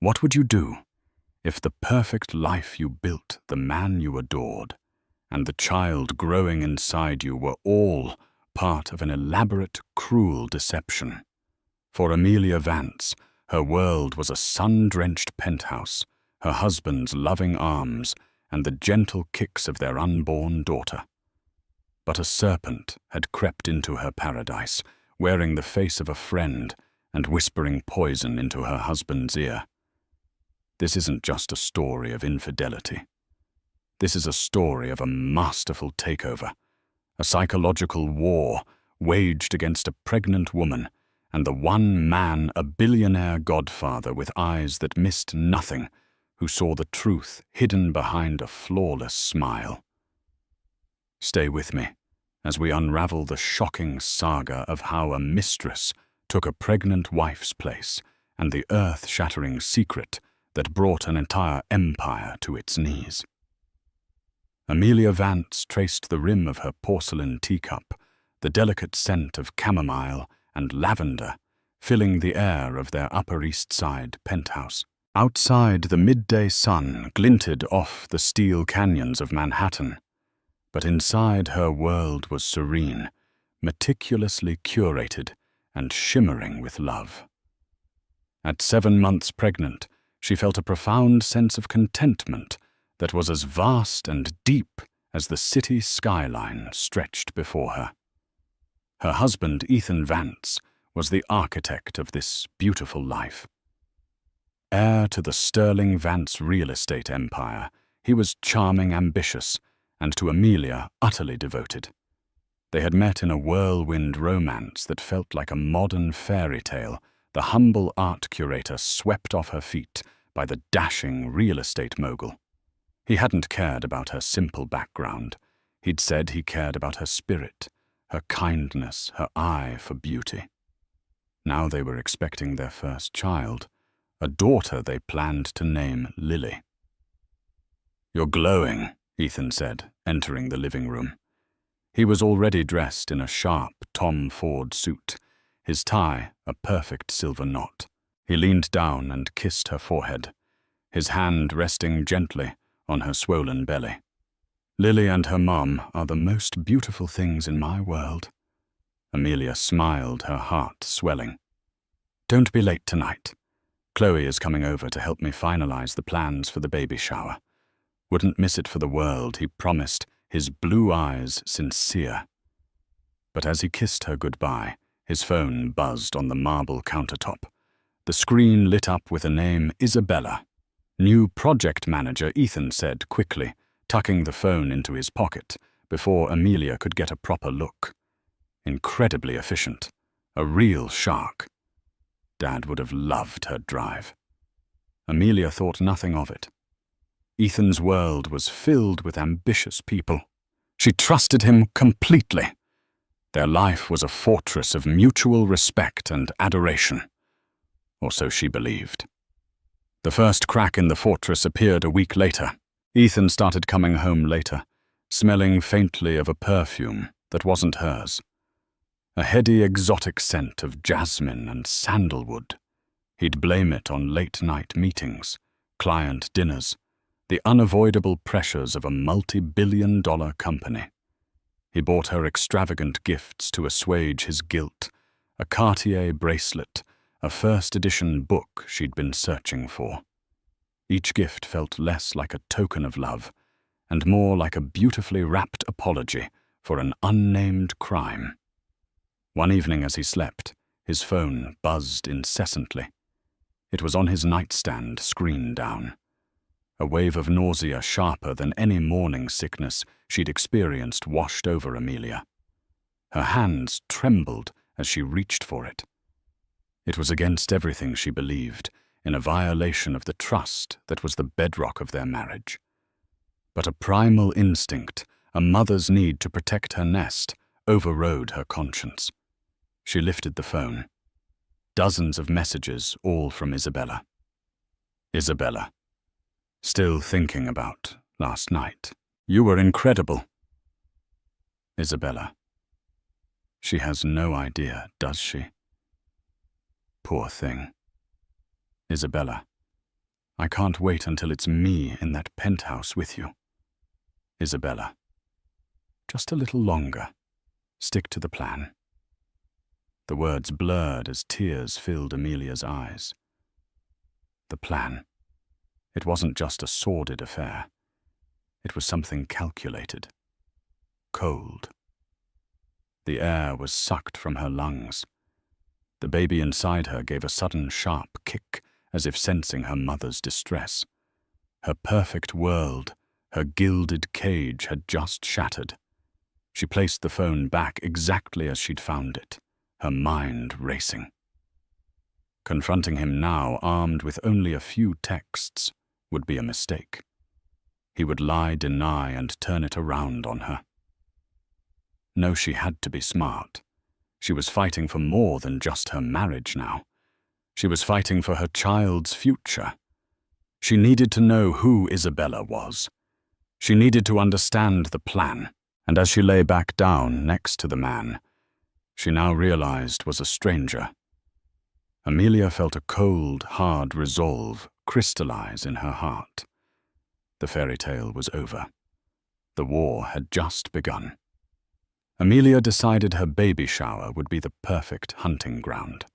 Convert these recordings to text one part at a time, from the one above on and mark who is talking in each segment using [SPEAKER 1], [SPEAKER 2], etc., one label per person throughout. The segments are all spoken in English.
[SPEAKER 1] What would you do if the perfect life you built, the man you adored, and the child growing inside you were all part of an elaborate, cruel deception? For Amelia Vance, her world was a sun-drenched penthouse, her husband's loving arms, and the gentle kicks of their unborn daughter. But a serpent had crept into her paradise, wearing the face of a friend and whispering poison into her husband's ear. This isn't just a story of infidelity. This is a story of a masterful takeover, a psychological war waged against a pregnant woman and the one man, a billionaire godfather with eyes that missed nothing, who saw the truth hidden behind a flawless smile. Stay with me as we unravel the shocking saga of how a mistress took a pregnant wife's place and the earth-shattering secret that brought an entire empire to its knees. Amelia Vance traced the rim of her porcelain teacup, the delicate scent of chamomile and lavender filling the air of their Upper East Side penthouse. Outside, the midday sun glinted off the steel canyons of Manhattan, but inside her world was serene, meticulously curated and shimmering with love. At 7 months pregnant, she felt a profound sense of contentment that was as vast and deep as the city skyline stretched before her. Her husband, Ethan Vance, was the architect of this beautiful life. Heir to the sterling Vance real estate empire, he was charming, ambitious, and to Amelia utterly devoted. They had met in a whirlwind romance that felt like a modern fairy tale, the humble art curator swept off her feet by the dashing real estate mogul. He hadn't cared about her simple background. He'd said he cared about her spirit, her kindness, her eye for beauty. Now they were expecting their first child, a daughter they planned to name Lily. "You're glowing," Ethan said, entering the living room. He was already dressed in a sharp Tom Ford suit, his tie a perfect silver knot. He leaned down and kissed her forehead, his hand resting gently on her swollen belly. "Lily and her mom are the most beautiful things in my world." Amelia smiled, her heart swelling. "Don't be late tonight. Chloe is coming over to help me finalize the plans for the baby shower." Wouldn't miss it for the world, he promised, his blue eyes sincere. But as he kissed her goodbye, his phone buzzed on the marble countertop. The screen lit up with the name Isabella. "New project manager," Ethan said quickly, tucking the phone into his pocket before Amelia could get a proper look. Incredibly efficient. A real shark. Dad would have loved her drive. Amelia thought nothing of it. Ethan's world was filled with ambitious people. She trusted him completely. Their life was a fortress of mutual respect and adoration. Or so she believed. The first crack in the fortress appeared a week later. Ethan started coming home later, smelling faintly of a perfume that wasn't hers. A heady, exotic scent of jasmine and sandalwood. He'd blame it on late-night meetings, client dinners, the unavoidable pressures of a multi-billion-dollar company. He bought her extravagant gifts to assuage his guilt, a Cartier bracelet, a first-edition book she'd been searching for. Each gift felt less like a token of love and more like a beautifully wrapped apology for an unnamed crime. One evening as he slept, his phone buzzed incessantly. It was on his nightstand, screen down. A wave of nausea sharper than any morning sickness she'd experienced washed over Amelia. Her hands trembled as she reached for it. It was against everything she believed, in a violation of the trust that was the bedrock of their marriage. But a primal instinct, a mother's need to protect her nest, overrode her conscience. She lifted the phone. Dozens of messages, all from Isabella. "Isabella. Still thinking about last night. You were incredible." Isabella. She has no idea, does she? Poor thing. Isabella. I can't wait until it's me in that penthouse with you. Isabella. Just a little longer. Stick to the plan. The words blurred as tears filled Amelia's eyes. The plan. It wasn't just a sordid affair. It was something calculated. Cold. The air was sucked from her lungs. The baby inside her gave a sudden sharp kick, as if sensing her mother's distress. Her perfect world, her gilded cage, had just shattered. She placed the phone back exactly as she'd found it, her mind racing. Confronting him now, armed with only a few texts, would be a mistake. He would lie, deny, and turn it around on her. No, she had to be smart. She was fighting for more than just her marriage now. She was fighting for her child's future. She needed to know who Isabella was. She needed to understand the plan, and as she lay back down next to the man, she now realized was a stranger. Amelia felt a cold, hard resolve crystallize in her heart. The fairy tale was over. The war had just begun. Amelia decided her baby shower would be the perfect hunting ground.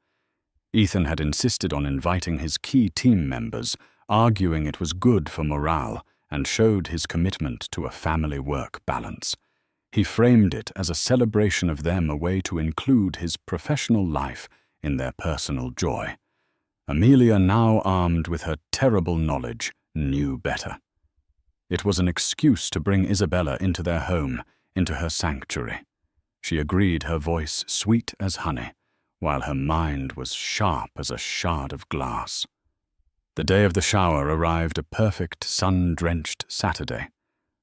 [SPEAKER 1] Ethan had insisted on inviting his key team members, arguing it was good for morale and showed his commitment to a family-work balance. He framed it as a celebration of them, a way to include his professional life in their personal joy. Amelia, now armed with her terrible knowledge, knew better. It was an excuse to bring Isabella into their home, into her sanctuary. She agreed, her voice sweet as honey, while her mind was sharp as a shard of glass. The day of the shower arrived, a perfect sun-drenched Saturday.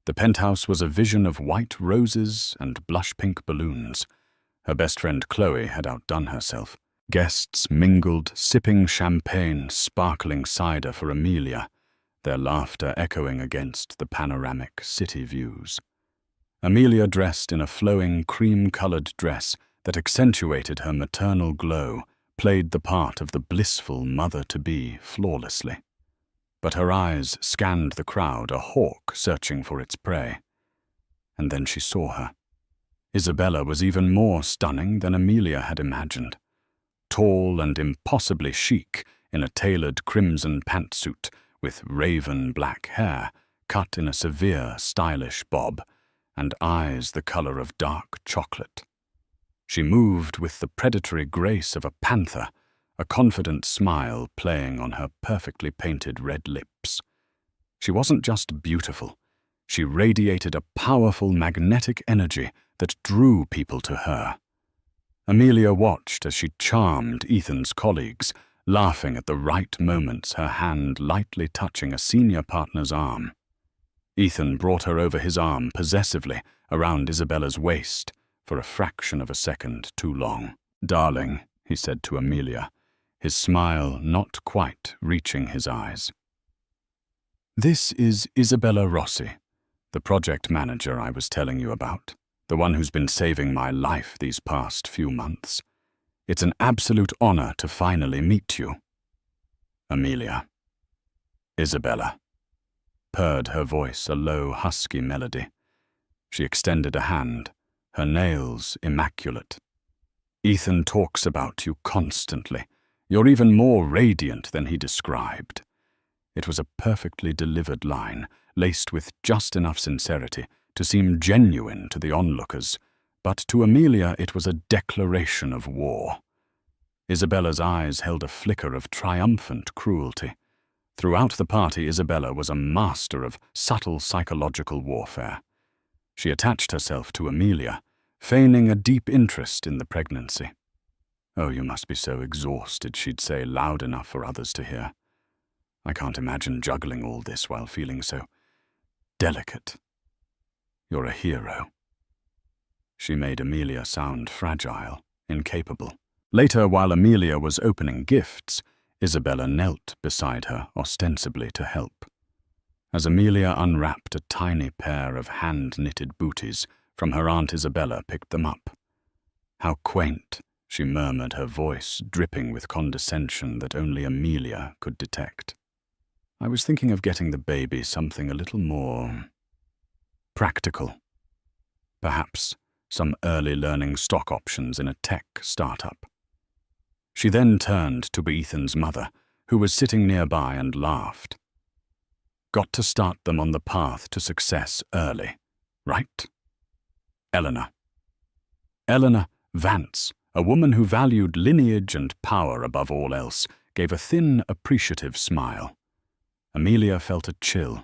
[SPEAKER 1] The penthouse was a vision of white roses and blush-pink balloons. Her best friend Chloe had outdone herself. Guests mingled, sipping champagne, sparkling cider for Amelia, their laughter echoing against the panoramic city views. Amelia, dressed in a flowing cream-colored dress that accentuated her maternal glow, played the part of the blissful mother-to-be flawlessly. But her eyes scanned the crowd, a hawk searching for its prey. And then she saw her. Isabella was even more stunning than Amelia had imagined. Tall and impossibly chic in a tailored crimson pantsuit with raven black hair cut in a severe, stylish bob, and eyes the color of dark chocolate. She moved with the predatory grace of a panther, a confident smile playing on her perfectly painted red lips. She wasn't just beautiful. She radiated a powerful magnetic energy that drew people to her. Amelia watched as she charmed Ethan's colleagues, laughing at the right moments, her hand lightly touching a senior partner's arm. Ethan brought her over his arm possessively around Isabella's waist for a fraction of a second too long. "Darling," he said to Amelia, his smile not quite reaching his eyes. "This is Isabella Rossi, the project manager I was telling you about, the one who's been saving my life these past few months. It's an absolute honor to finally meet you." Amelia. "Isabella," purred her voice, a low, husky melody. She extended a hand, her nails immaculate. "Ethan talks about you constantly. You're even more radiant than he described." It was a perfectly delivered line, laced with just enough sincerity to seem genuine to the onlookers, but to Amelia it was a declaration of war. Isabella's eyes held a flicker of triumphant cruelty. Throughout the party, Isabella was a master of subtle psychological warfare. She attached herself to Amelia, feigning a deep interest in the pregnancy. "Oh, you must be so exhausted," she'd say, loud enough for others to hear. "I can't imagine juggling all this while feeling so delicate. You're a hero." She made Amelia sound fragile, incapable. Later, while Amelia was opening gifts, Isabella knelt beside her, ostensibly to help. As Amelia unwrapped a tiny pair of hand-knitted booties from her Aunt Isabella picked them up. "How quaint," she murmured, her voice dripping with condescension that only Amelia could detect. I was thinking of getting the baby something a little more practical. Perhaps some early learning stock options in a tech startup. She then turned to Ethan's mother, who was sitting nearby, and laughed. Got to start them on the path to success early, right? Eleanor Vance, a woman who valued lineage and power above all else, gave a thin, appreciative smile. Amelia felt a chill.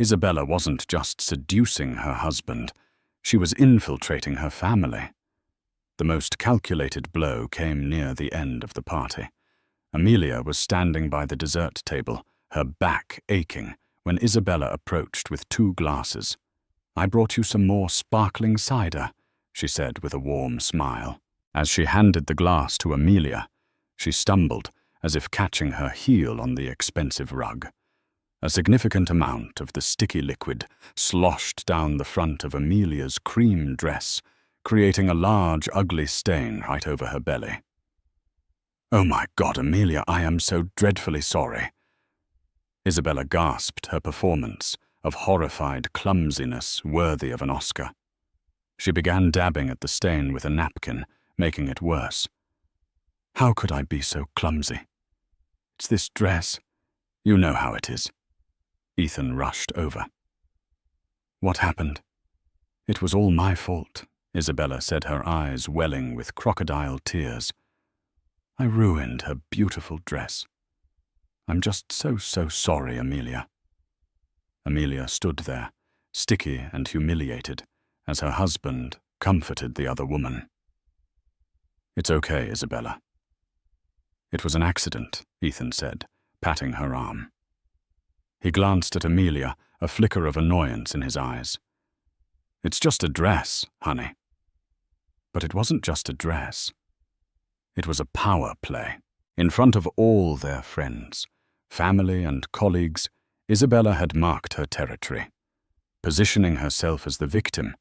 [SPEAKER 1] Isabella wasn't just seducing her husband, she was infiltrating her family. The most calculated blow came near the end of the party. Amelia was standing by the dessert table, her back aching, when Isabella approached with 2 glasses. "I brought you some more sparkling cider," she said with a warm smile. As she handed the glass to Amelia, she stumbled, as if catching her heel on the expensive rug. A significant amount of the sticky liquid sloshed down the front of Amelia's cream dress, creating a large, ugly stain right over her belly. "Oh my God, Amelia, I am so dreadfully sorry." Isabella gasped, her performance of horrified clumsiness worthy of an Oscar. She began dabbing at the stain with a napkin, making it worse. "How could I be so clumsy? It's this dress. You know how it is." Ethan rushed over. "What happened?" "It was all my fault," Isabella said, her eyes welling with crocodile tears. "I ruined her beautiful dress. I'm just so sorry, Amelia." Amelia stood there, sticky and humiliated, as her husband comforted the other woman. "It's okay, Isabella." "It was an accident," Ethan said, patting her arm. He glanced at Amelia, a flicker of annoyance in his eyes. "It's just a dress, honey." But it wasn't just a dress. It was a power play. In front of all their friends, family and colleagues, Isabella had marked her territory, positioning herself as the victim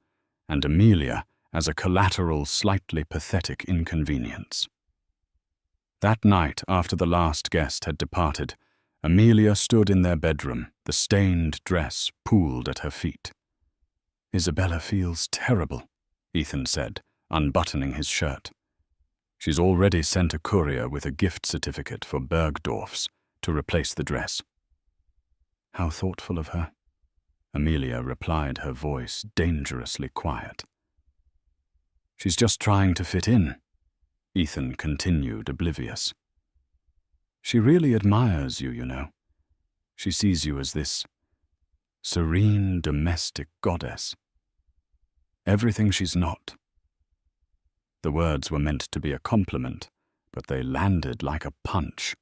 [SPEAKER 1] and Amelia as a collateral, slightly pathetic inconvenience. That night, after the last guest had departed, Amelia stood in their bedroom, the stained dress pooled at her feet. "Isabella feels terrible," Ethan said, unbuttoning his shirt. "She's already sent a courier with a gift certificate for Bergdorf's to replace the dress." "How thoughtful of her," Amelia replied, her voice dangerously quiet. "She's just trying to fit in," Ethan continued, oblivious. "She really admires you, you know. She sees you as this serene domestic goddess. Everything she's not." The words were meant to be a compliment, but they landed like a punch.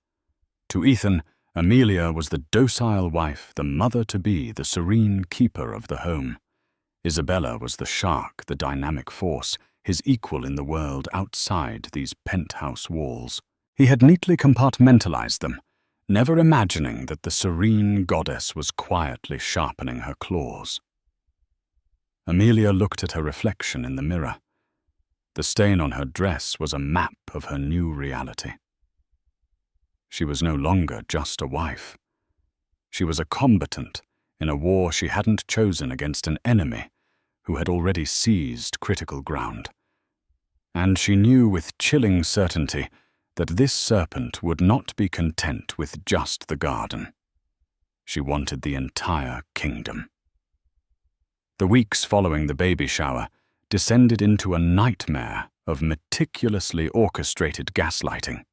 [SPEAKER 1] To Ethan, Amelia was the docile wife, the mother-to-be, the serene keeper of the home. Isabella was the shark, the dynamic force, his equal in the world outside these penthouse walls. He had neatly compartmentalized them, never imagining that the serene goddess was quietly sharpening her claws. Amelia looked at her reflection in the mirror. The stain on her dress was a map of her new reality. She was no longer just a wife. She was a combatant in a war she hadn't chosen against an enemy who had already seized critical ground. And she knew with chilling certainty that this serpent would not be content with just the garden. She wanted the entire kingdom. The weeks following the baby shower descended into a nightmare of meticulously orchestrated gaslighting.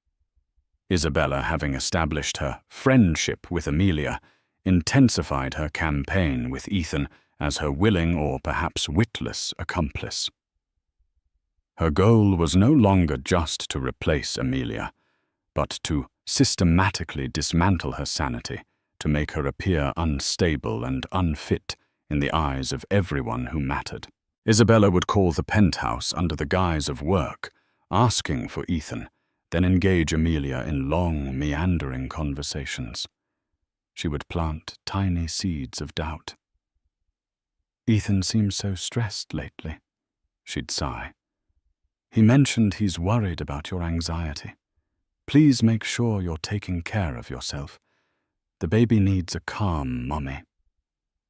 [SPEAKER 1] Isabella, having established her friendship with Amelia, intensified her campaign with Ethan as her willing or perhaps witless accomplice. Her goal was no longer just to replace Amelia, but to systematically dismantle her sanity, to make her appear unstable and unfit in the eyes of everyone who mattered. Isabella would call the penthouse under the guise of work, asking for Ethan, then engage Amelia in long, meandering conversations. She would plant tiny seeds of doubt. "Ethan seems so stressed lately," she'd sigh. "He mentioned he's worried about your anxiety. Please make sure you're taking care of yourself. The baby needs a calm, Mummy.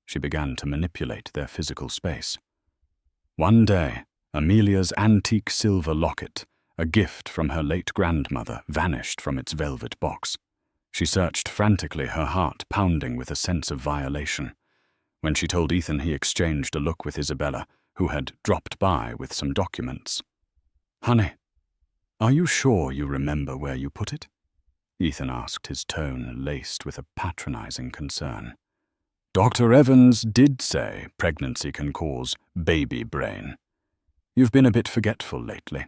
[SPEAKER 1] She began to manipulate their physical space. One day, Amelia's antique silver locket, a gift from her late grandmother, vanished from its velvet box. She searched frantically, her heart pounding with a sense of violation. When she told Ethan, he exchanged a look with Isabella, who had dropped by with some documents. "Honey, are you sure you remember where you put it?" Ethan asked, his tone laced with a patronizing concern. "Dr. Evans did say pregnancy can cause baby brain. You've been a bit forgetful lately."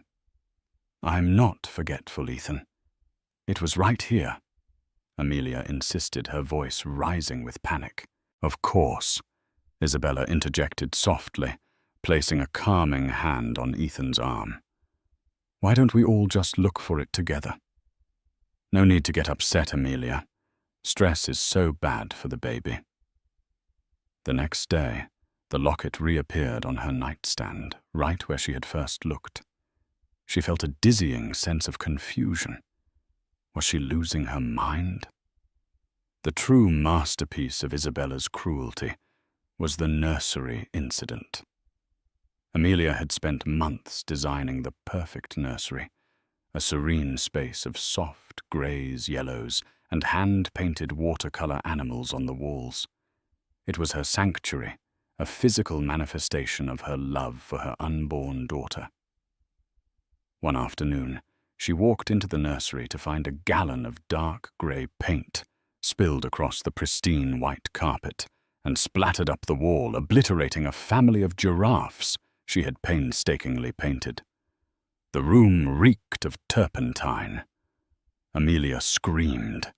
[SPEAKER 1] "I'm not forgetful, Ethan. It was right here," Amelia insisted, her voice rising with panic. "Of course," Isabella interjected softly, placing a calming hand on Ethan's arm. "Why don't we all just look for it together?" "No need to get upset, Amelia. Stress is so bad for the baby." The next day, the locket reappeared on her nightstand, right where she had first looked. She felt a dizzying sense of confusion. Was she losing her mind? The true masterpiece of Isabella's cruelty was the nursery incident. Amelia had spent months designing the perfect nursery, a serene space of soft greys, yellows, and hand-painted watercolor animals on the walls. It was her sanctuary, a physical manifestation of her love for her unborn daughter. One afternoon, she walked into the nursery to find a gallon of dark grey paint spilled across the pristine white carpet and splattered up the wall, obliterating a family of giraffes she had painstakingly painted. The room reeked of turpentine. Amelia screamed.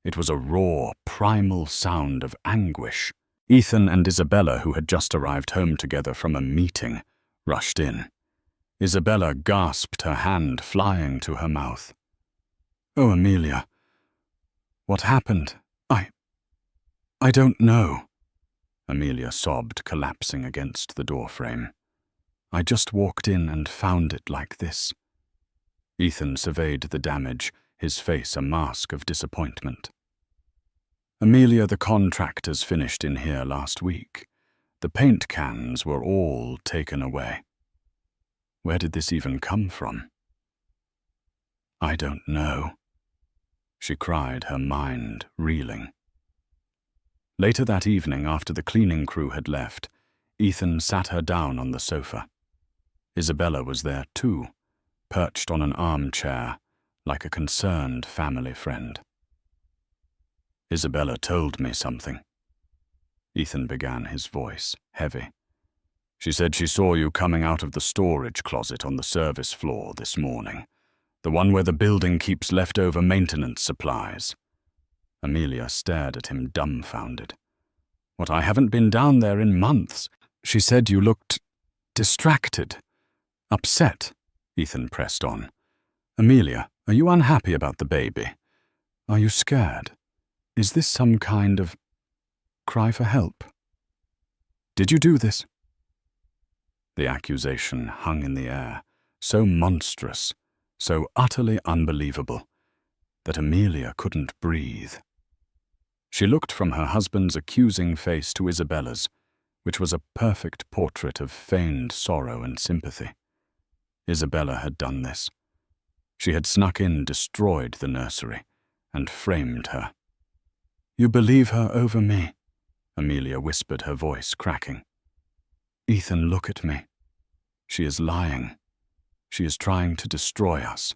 [SPEAKER 1] It was a raw, primal sound of anguish. Ethan and Isabella, who had just arrived home together from a meeting, rushed in. Isabella gasped, her hand flying to her mouth. "Oh, Amelia, what happened? I don't know," Amelia sobbed, collapsing against the doorframe. "I just walked in and found it like this." Ethan surveyed the damage, his face a mask of disappointment. "Amelia, the contractors finished in here last week. The paint cans were all taken away. Where did this even come from?" "I don't know," she cried, her mind reeling. Later that evening, after the cleaning crew had left, Ethan sat her down on the sofa. Isabella was there too, perched on an armchair, like a concerned family friend. "Isabella told me something." Ethan began, his voice heavy. "She said she saw you coming out of the storage closet on the service floor this morning, the one where the building keeps leftover maintenance supplies." Amelia stared at him dumbfounded. "What, I haven't been down there in months. She said you looked distracted, upset," Ethan pressed on. "Amelia, are you unhappy about the baby? Are you scared? Is this some kind of cry for help? Did you do this?" The accusation hung in the air, so monstrous, so utterly unbelievable, that Amelia couldn't breathe. She looked from her husband's accusing face to Isabella's, which was a perfect portrait of feigned sorrow and sympathy. Isabella had done this. She had snuck in, destroyed the nursery, and framed her. "You believe her over me," Amelia whispered, her voice cracking. "Ethan, look at me. She is lying. She is trying to destroy us."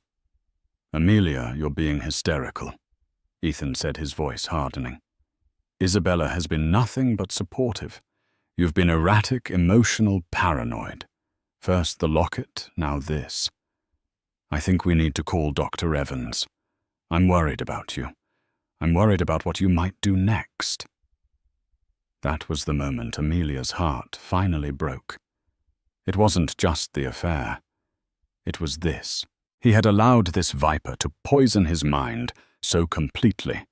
[SPEAKER 1] "Amelia, you're being hysterical," Ethan said, his voice hardening. "Isabella has been nothing but supportive. You've been erratic, emotional, paranoid. First the locket, now this. I think we need to call Dr. Evans. I'm worried about you. I'm worried about what you might do next." That was the moment Amelia's heart finally broke. It wasn't just the affair. It was this. He had allowed this viper to poison his mind so completely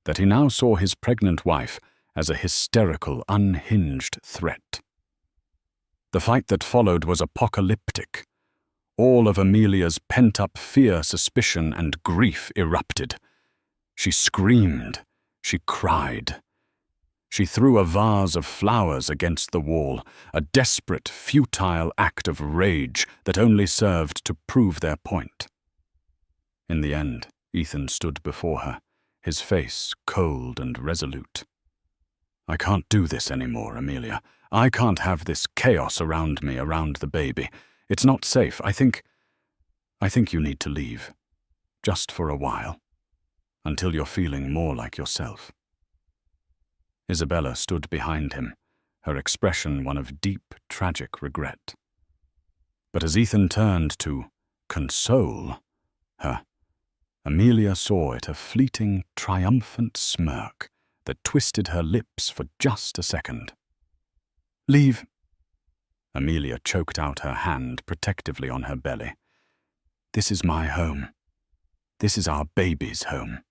[SPEAKER 1] that he now saw his pregnant wife as a hysterical, unhinged threat. The fight that followed was apocalyptic. All of Amelia's pent-up fear, suspicion, and grief erupted. She screamed. She cried. She threw a vase of flowers against the wall, a desperate, futile act of rage that only served to prove their point. In the end, Ethan stood before her, his face cold and resolute. "I can't do this anymore, Amelia. I can't have this chaos around me, around the baby. It's not safe. I think you need to leave. Just for a while. Until you're feeling more like yourself." Isabella stood behind him, her expression one of deep, tragic regret. But as Ethan turned to console her, Amelia saw it a fleeting, triumphant smirk that twisted her lips for just a second. "Leave." Amelia choked out her hand protectively on her belly. "This is my home. This is our baby's home."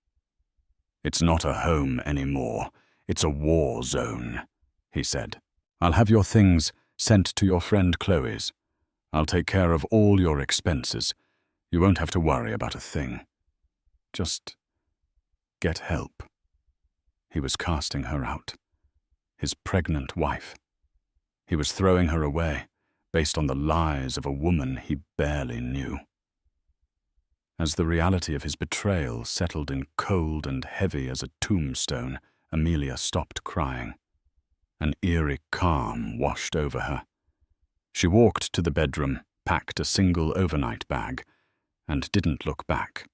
[SPEAKER 1] "It's not a home anymore. It's a war zone," he said. "I'll have your things sent to your friend Chloe's. I'll take care of all your expenses. You won't have to worry about a thing. Just get help." He was casting her out. His pregnant wife. He was throwing her away, based on the lies of a woman he barely knew. As the reality of his betrayal settled in cold and heavy as a tombstone, Amelia stopped crying. An eerie calm washed over her. She walked to the bedroom, packed a single overnight bag, and didn't look back.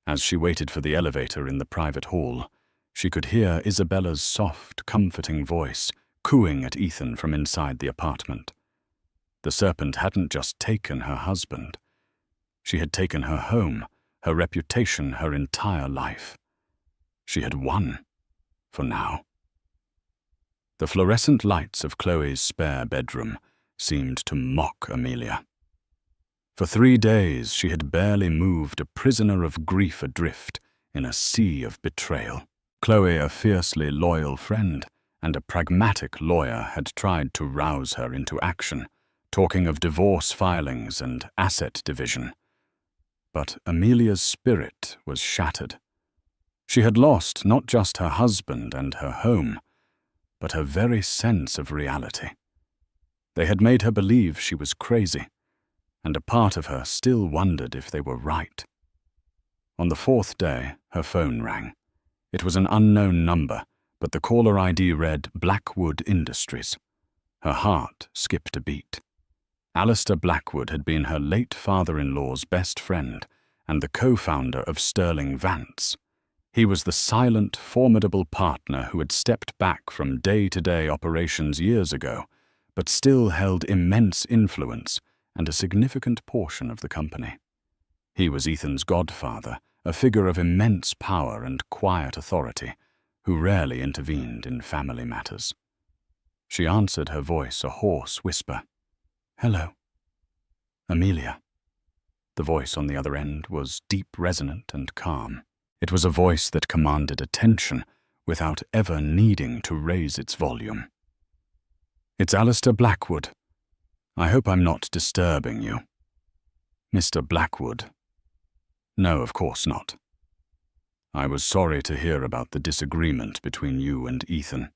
[SPEAKER 1] As she waited for the elevator in the private hall, she could hear Isabella's soft, comforting voice cooing at Ethan from inside the apartment. The serpent hadn't just taken her husband. She had taken her home, her reputation, her entire life. She had won. For now. The fluorescent lights of Chloe's spare bedroom seemed to mock Amelia. For 3 days she had barely moved, a prisoner of grief adrift in a sea of betrayal. Chloe, a fiercely loyal friend and a pragmatic lawyer, had tried to rouse her into action, talking of divorce filings and asset division. But Amelia's spirit was shattered. She had lost not just her husband and her home, but her very sense of reality. They had made her believe she was crazy, and a part of her still wondered if they were right. On the 4th day, her phone rang. It was an unknown number, but the caller ID read Blackwood Industries. Her heart skipped a beat. Alistair Blackwood had been her late father-in-law's best friend and the co-founder of Sterling Vance. He was the silent, formidable partner who had stepped back from day-to-day operations years ago, but still held immense influence and a significant portion of the company. He was Ethan's godfather, a figure of immense power and quiet authority, who rarely intervened in family matters. She answered, her voice a hoarse whisper. "Hello." "Amelia." The voice on the other end was deep, resonant, and calm. It was a voice that commanded attention without ever needing to raise its volume. "It's Alistair Blackwood. I hope I'm not disturbing you." "Mr. Blackwood." "No, of course not. I was sorry to hear about the disagreement between you and Ethan."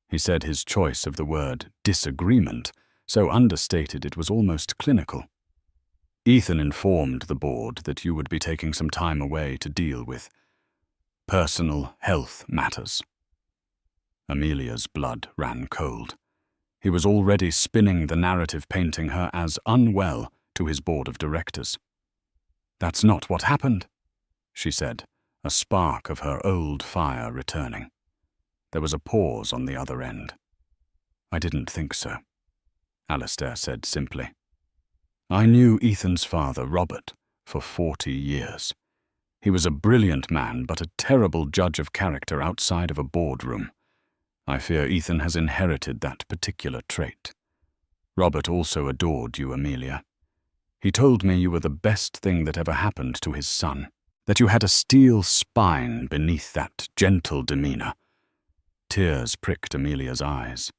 [SPEAKER 1] He said, his choice of the word disagreement so understated it was almost clinical. "Ethan informed the board that you would be taking some time away to deal with personal health matters." Amelia's blood ran cold. He was already spinning the narrative painting her as unwell to his board of directors. "That's not what happened," she said, a spark of her old fire returning. There was a pause on the other end. "I didn't think so," Alistair said simply. "I knew Ethan's father, Robert, for 40 years. He was a brilliant man, but a terrible judge of character outside of a boardroom. I fear Ethan has inherited that particular trait. Robert also adored you, Amelia. He told me you were the best thing that ever happened to his son, that you had a steel spine beneath that gentle demeanor." Tears pricked Amelia's eyes.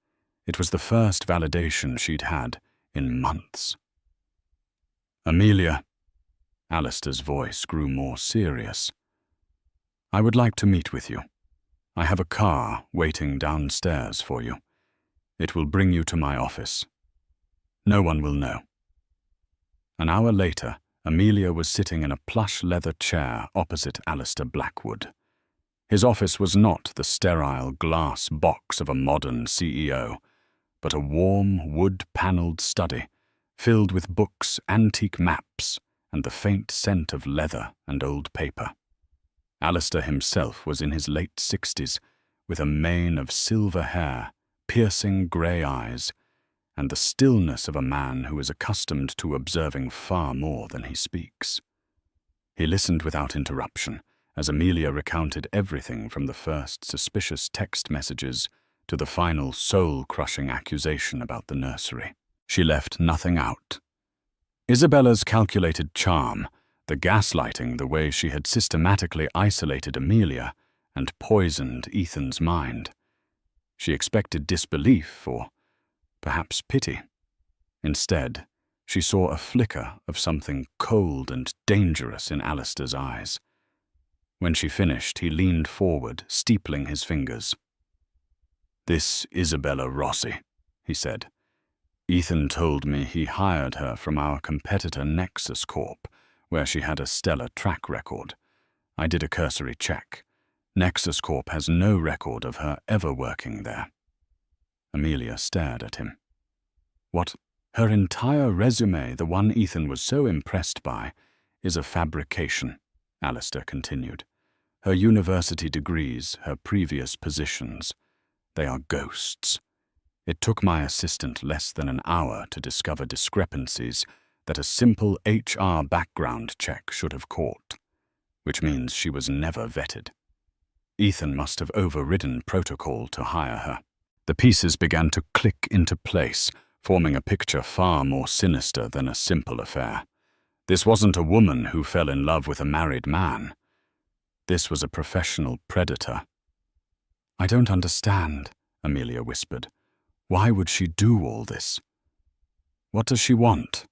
[SPEAKER 1] It was the first validation she'd had in months. "Amelia," Alistair's voice grew more serious, "I would like to meet with you. I have a car waiting downstairs for you. It will bring you to my office. No one will know." An hour later, Amelia was sitting in a plush leather chair opposite Alistair Blackwood. His office was not the sterile glass box of a modern CEO, but a warm, wood-panelled study filled with books, antique maps, and the faint scent of leather and old paper. Alistair himself was in his late 60s, with a mane of silver hair, piercing grey eyes, and the stillness of a man who is accustomed to observing far more than he speaks. He listened without interruption as Amelia recounted everything from the first suspicious text messages to the final soul-crushing accusation about the nursery. She left nothing out. Isabella's calculated charm, the gaslighting, the way she had systematically isolated Amelia and poisoned Ethan's mind. She expected disbelief or perhaps pity. Instead, she saw a flicker of something cold and dangerous in Alistair's eyes. When she finished, he leaned forward, steepling his fingers. "This Isabella Rossi," he said. "Ethan told me he hired her from our competitor Nexus Corp, where she had a stellar track record. I did a cursory check. Nexus Corp has no record of her ever working there." Amelia stared at him. "What? Her entire resume, the one Ethan was so impressed by, is a fabrication," Alistair continued. "Her university degrees, her previous positions, they are ghosts. It took my assistant less than an hour to discover discrepancies that a simple HR background check should have caught, which means she was never vetted. Ethan must have overridden protocol to hire her." The pieces began to click into place, forming a picture far more sinister than a simple affair. This wasn't a woman who fell in love with a married man. This was a professional predator. "I don't understand," Amelia whispered. "Why would she do all this? What does she want?"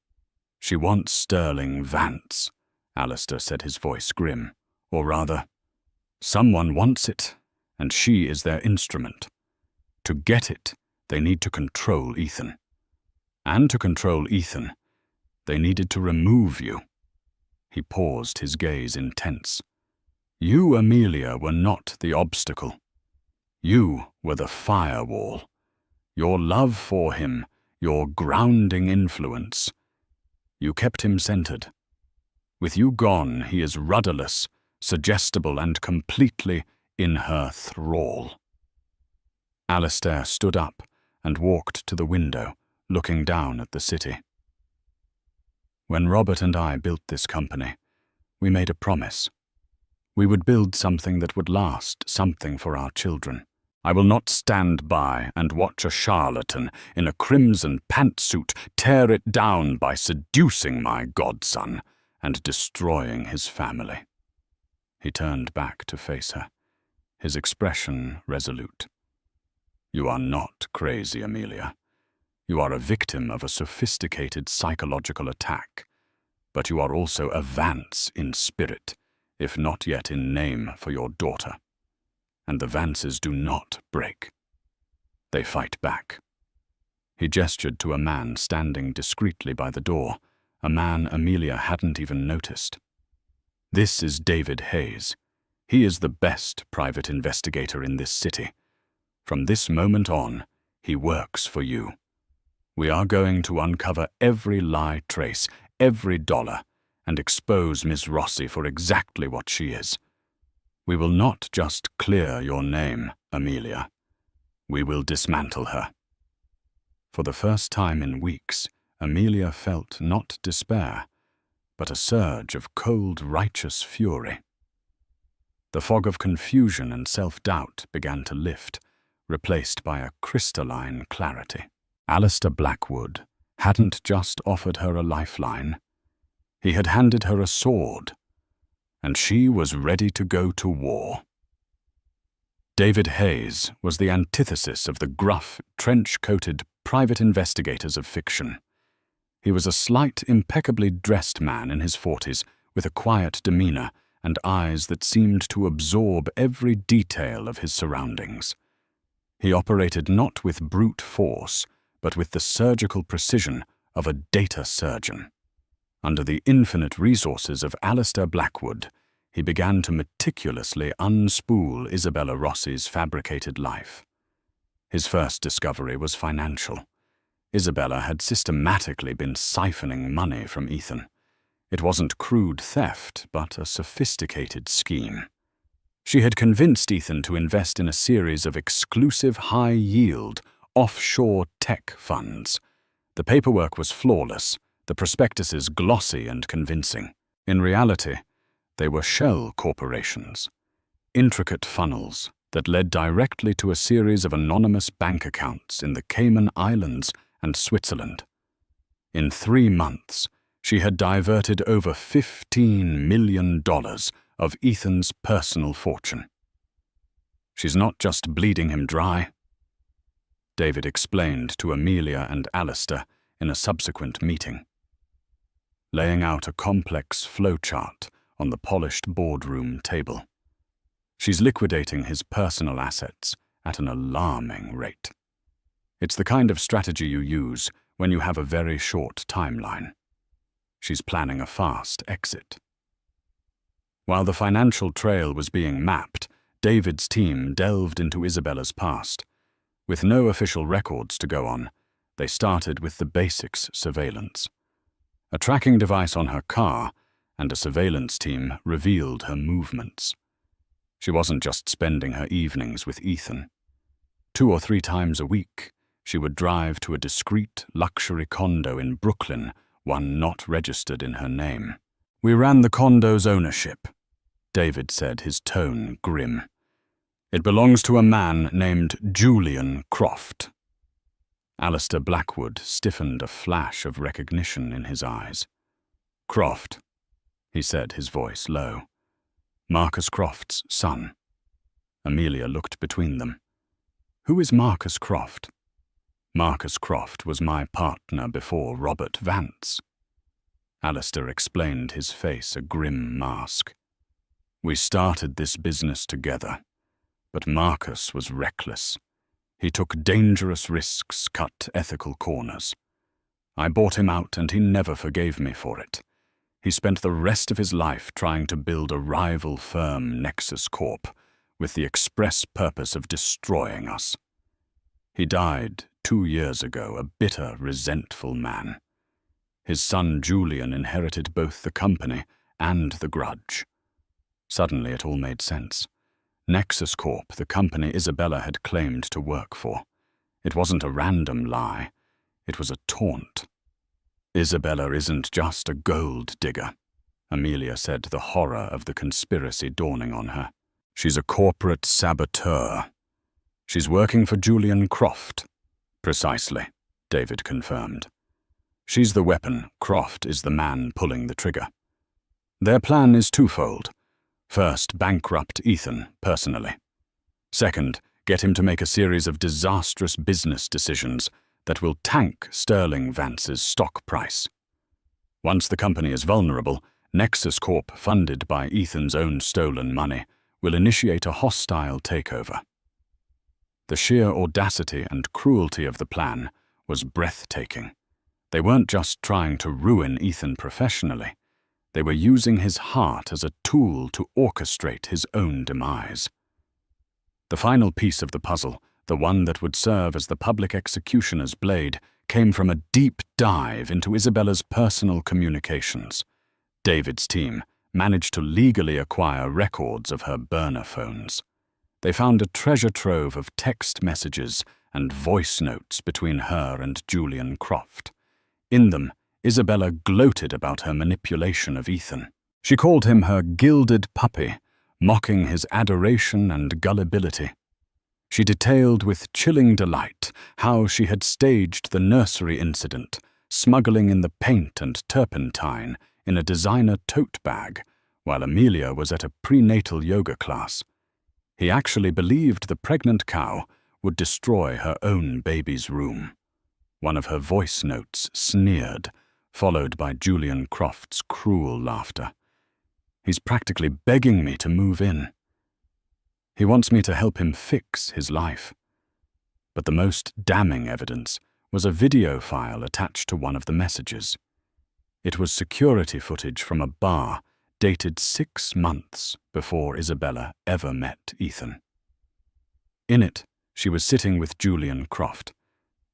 [SPEAKER 1] "She wants Sterling Vance," Alistair said, his voice grim. "Or rather, someone wants it, and she is their instrument. To get it, they need to control Ethan. And to control Ethan, they needed to remove you." He paused, his gaze intense. "You, Amelia, were not the obstacle. You were the firewall. Your love for him, your grounding influence. You kept him centered. With you gone, he is rudderless, suggestible, and completely in her thrall." Alistair stood up and walked to the window, looking down at the city. "When Robert and I built this company, we made a promise. We would build something that would last, something for our children. I will not stand by and watch a charlatan in a crimson pantsuit tear it down by seducing my godson and destroying his family." He turned back to face her, his expression resolute. "You are not crazy, Amelia. You are a victim of a sophisticated psychological attack, but you are also a Vance in spirit, if not yet in name, for your daughter. And the Vances do not break. They fight back." He gestured to a man standing discreetly by the door, a man Amelia hadn't even noticed. "This is David Hayes. He is the best private investigator in this city. From this moment on, he works for you. We are going to uncover every lie trace, every dollar, and expose Miss Rossi for exactly what she is. We will not just clear your name, Amelia. We will dismantle her." For the first time in weeks, Amelia felt not despair, but a surge of cold, righteous fury. The fog of confusion and self-doubt began to lift, replaced by a crystalline clarity. Alistair Blackwood hadn't just offered her a lifeline. He had handed her a sword, and she was ready to go to war. David Hayes was the antithesis of the gruff, trench-coated private investigators of fiction. He was a slight, impeccably dressed man in his 40s, with a quiet demeanor and eyes that seemed to absorb every detail of his surroundings. He operated not with brute force, but with the surgical precision of a data surgeon. Under the infinite resources of Alistair Blackwood, he began to meticulously unspool Isabella Rossi's fabricated life. His first discovery was financial. Isabella had systematically been siphoning money from Ethan. It wasn't crude theft, but a sophisticated scheme. She had convinced Ethan to invest in a series of exclusive high-yield, offshore tech funds. The paperwork was flawless, the prospectuses glossy and convincing. In reality, they were shell corporations, intricate funnels that led directly to a series of anonymous bank accounts in the Cayman Islands and Switzerland. In 3 months, she had diverted over $15 million of Ethan's personal fortune. "She's not just bleeding him dry," David explained to Amelia and Alistair in a subsequent meeting, laying out a complex flowchart on the polished boardroom table. "She's liquidating his personal assets at an alarming rate. It's the kind of strategy you use when you have a very short timeline. She's planning a fast exit." While the financial trail was being mapped, David's team delved into Isabella's past. With no official records to go on, they started with the basics surveillance. A tracking device on her car and a surveillance team revealed her movements. She wasn't just spending her evenings with Ethan. 2 or 3 times a week, she would drive to a discreet luxury condo in Brooklyn, one not registered in her name. "We ran the condo's ownership," David said, his tone grim. "It belongs to a man named Julian Croft." Alistair Blackwood stiffened a flash of recognition in his eyes. "Croft," he said, his voice low. "Marcus Croft's son." Amelia looked between them. "Who is Marcus Croft?" "Marcus Croft was my partner before Robert Vance." Alistair explained, his face a grim mask. "We started this business together, but Marcus was reckless. He took dangerous risks, cut ethical corners. I bought him out and he never forgave me for it. He spent the rest of his life trying to build a rival firm, Nexus Corp, with the express purpose of destroying us. He died 2 years ago, a bitter, resentful man. His son Julian inherited both the company and the grudge." Suddenly it all made sense. Nexus Corp, the company Isabella had claimed to work for. It wasn't a random lie. It was a taunt. "Isabella isn't just a gold digger," Amelia said, the horror of the conspiracy dawning on her. "She's a corporate saboteur. She's working for Julian Croft." "Precisely," David confirmed. "She's the weapon. Croft is the man pulling the trigger. Their plan is twofold. First, bankrupt Ethan personally. Second, get him to make a series of disastrous business decisions that will tank Sterling Vance's stock price. Once the company is vulnerable, Nexus Corp, funded by Ethan's own stolen money, will initiate a hostile takeover." The sheer audacity and cruelty of the plan was breathtaking. They weren't just trying to ruin Ethan professionally. They were using his heart as a tool to orchestrate his own demise. The final piece of the puzzle, the one that would serve as the public executioner's blade, came from a deep dive into Isabella's personal communications. David's team managed to legally acquire records of her burner phones. They found a treasure trove of text messages and voice notes between her and Julian Croft. In them, Isabella gloated about her manipulation of Ethan. She called him her gilded puppy, mocking his adoration and gullibility. She detailed with chilling delight how she had staged the nursery incident, smuggling in the paint and turpentine in a designer tote bag, while Amelia was at a prenatal yoga class. He actually believed the pregnant cow would destroy her own baby's room. One of her voice notes sneered, followed by Julian Croft's cruel laughter. He's practically begging me to move in. He wants me to help him fix his life. But the most damning evidence was a video file attached to one of the messages. It was security footage from a bar dated 6 months before Isabella ever met Ethan. In it, she was sitting with Julian Croft,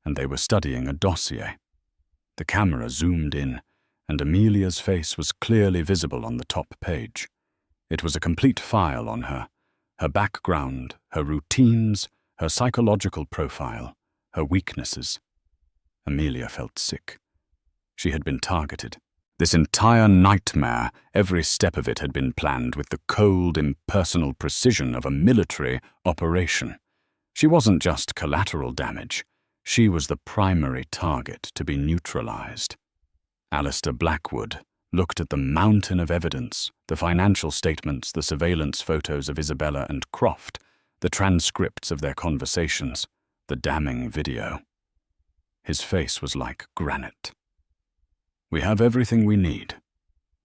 [SPEAKER 1] and they were studying a dossier. The camera zoomed in, and Amelia's face was clearly visible on the top page. It was a complete file on her background, her routines, her psychological profile, her weaknesses. Amelia felt sick. She had been targeted. This entire nightmare, every step of it had been planned with the cold, impersonal precision of a military operation. She wasn't just collateral damage. She was the primary target to be neutralized. Alistair Blackwood looked at the mountain of evidence, the financial statements, the surveillance photos of Isabella and Croft, the transcripts of their conversations, the damning video. His face was like granite. "We have everything we need,"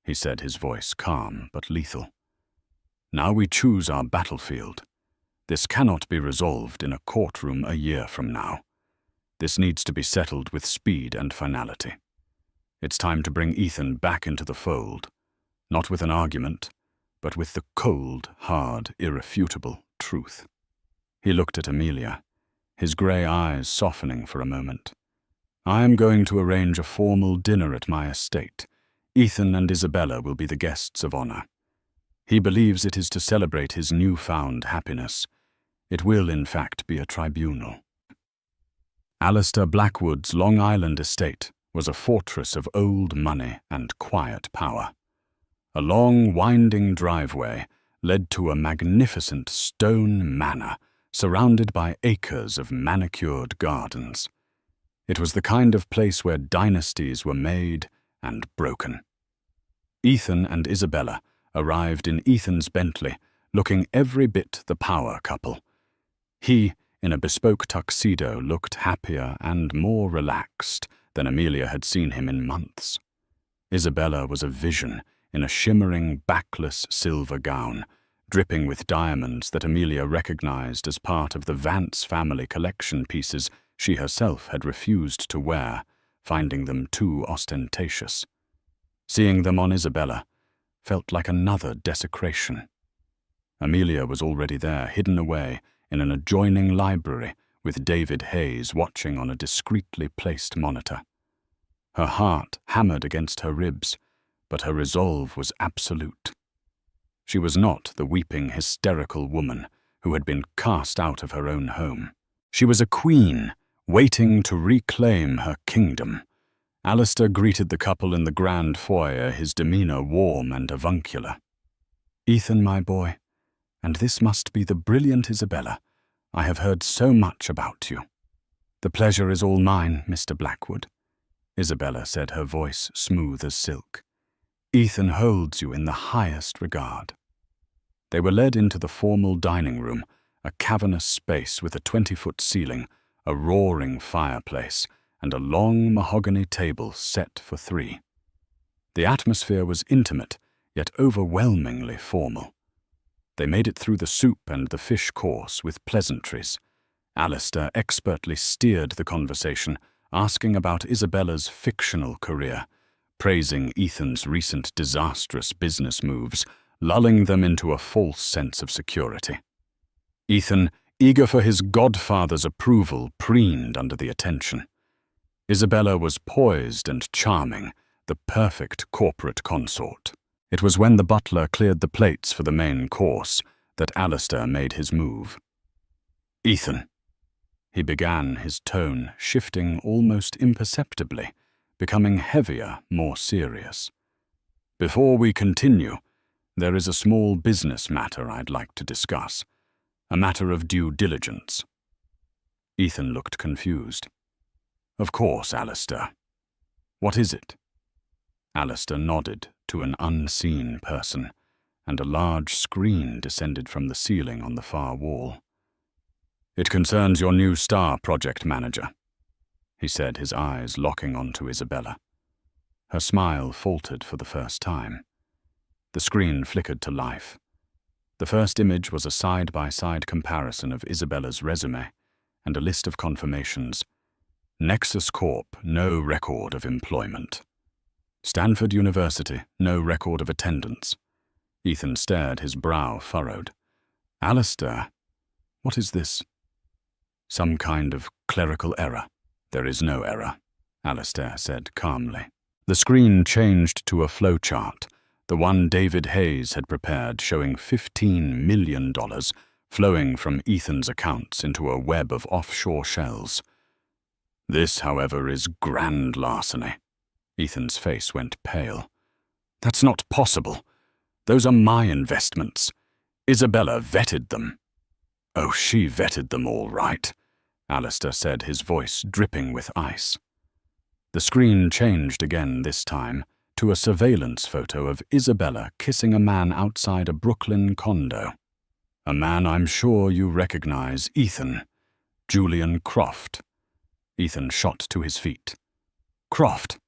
[SPEAKER 1] he said, his voice calm but lethal. "Now we choose our battlefield. This cannot be resolved in a courtroom a year from now. This needs to be settled with speed and finality. It's time to bring Ethan back into the fold, not with an argument, but with the cold, hard, irrefutable truth." He looked at Amelia, his grey eyes softening for a moment. "I am going to arrange a formal dinner at my estate. Ethan and Isabella will be the guests of honor. He believes it is to celebrate his newfound happiness. It will, in fact, be a tribunal." Alistair Blackwood's Long Island estate was a fortress of old money and quiet power. A long, winding driveway led to a magnificent stone manor surrounded by acres of manicured gardens. It was the kind of place where dynasties were made and broken. Ethan and Isabella arrived in Ethan's Bentley, looking every bit the power couple. He, in a bespoke tuxedo, looked happier and more relaxed than Amelia had seen him in months. Isabella was a vision in a shimmering, backless silver gown, dripping with diamonds that Amelia recognized as part of the Vance family collection pieces she herself had refused to wear, finding them too ostentatious. Seeing them on Isabella felt like another desecration. Amelia was already there, hidden away in an adjoining library, with David Hayes watching on a discreetly placed monitor. Her heart hammered against her ribs, but her resolve was absolute. She was not the weeping, hysterical woman who had been cast out of her own home. She was a queen, waiting to reclaim her kingdom. Alistair greeted the couple in the grand foyer, his demeanor warm and avuncular. "Ethan, my boy, and this must be the brilliant Isabella. I have heard so much about you." "The pleasure is all mine, Mr. Blackwood," Isabella said, her voice smooth as silk. "Ethan holds you in the highest regard." They were led into the formal dining room, a cavernous space with a 20-foot ceiling, a roaring fireplace, and a long mahogany table set for 3. The atmosphere was intimate, yet overwhelmingly formal. They made it through the soup and the fish course with pleasantries. Alistair expertly steered the conversation, asking about Isabella's fictional career, praising Ethan's recent disastrous business moves, lulling them into a false sense of security. Ethan, eager for his godfather's approval, preened under the attention. Isabella was poised and charming, the perfect corporate consort. It was when the butler cleared the plates for the main course that Alistair made his move. "Ethan," he began, his tone shifting almost imperceptibly, becoming heavier, more serious. "Before we continue, there is a small business matter I'd like to discuss, a matter of due diligence." Ethan looked confused. "Of course, Alistair. What is it?" Alistair nodded to an unseen person, and a large screen descended from the ceiling on the far wall. "It concerns your new star project manager," he said, his eyes locking onto Isabella. Her smile faltered for the first time. The screen flickered to life. The first image was a side-by-side comparison of Isabella's resume and a list of confirmations. Nexus Corp, no record of employment. Stanford University, no record of attendance. Ethan stared, his brow furrowed. Alistair, what is this? Some kind of clerical error. There is no error, Alistair said calmly. The screen changed to a flowchart, the one David Hayes had prepared, showing $15 million flowing from Ethan's accounts into a web of offshore shells. This, however, is grand larceny. Ethan's face went pale. That's not possible. Those are my investments. Isabella vetted them. Oh, she vetted them all right, Alistair said, his voice dripping with ice. The screen changed again this time to a surveillance photo of Isabella kissing a man outside a Brooklyn condo. A man I'm sure you recognize, Ethan. Julian Croft. Ethan shot to his feet. Croft?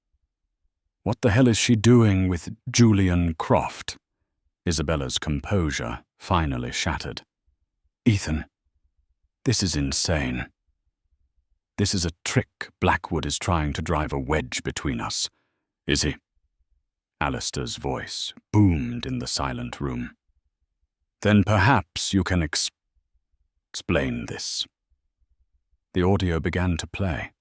[SPEAKER 1] What the hell is she doing with Julian Croft? Isabella's composure finally shattered. Ethan, this is insane. This is a trick Blackwood is trying to drive a wedge between us. Is he? Alistair's voice boomed in the silent room. Then perhaps you can explain this. The audio began to play.